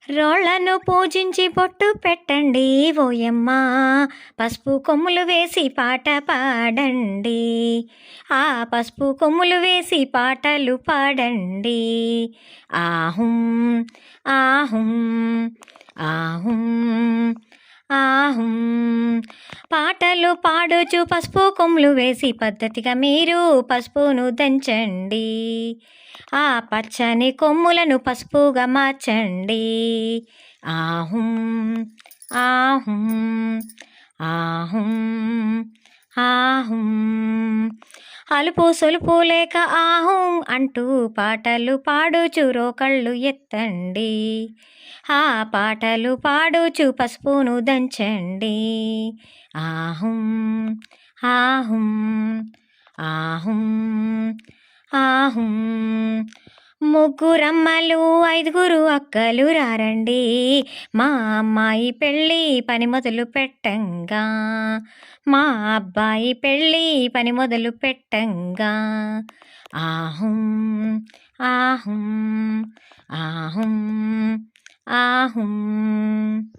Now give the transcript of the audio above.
రోళ్లను పూజించి బొట్టు పెట్టండి ఓయమ్మ, పసుపు కొమ్ములు వేసి పాట పాడండి. ఆ పసుపు కొమ్ములు వేసి పాటలు పాడండి. ఆహుం ఆహుం ఆహుం ఆహుం. పాటలు పాడుచు పసుపు కొమ్ములు వేసి పద్ధతిగా మీరు పసుపును దంచండి. ఆ పచ్చని కొమ్ములను పసుపుగా మార్చండి. ఆహుం ఆహుం ఆహుం ఆహుం. అలుపు సొలుపు లేక ఆహుం అంటూ పాటలు పాడుచు రోకళ్ళు ఎత్తండి. ఆ పాటలు పాడుచు పసుపును దంచండి. ఆహుం ఆహుం ఆహుం ఆహుం. ముగ్గురమ్మలు ఐదుగురు అక్కలు రారండి, మా అమ్మాయి పెళ్ళి పని మొదలు పెట్టంగా. మా అబ్బాయి పెళ్ళి పని మొదలు పెట్టంగా. ఆహుం ఆహుం ఆహుం ఆహుం.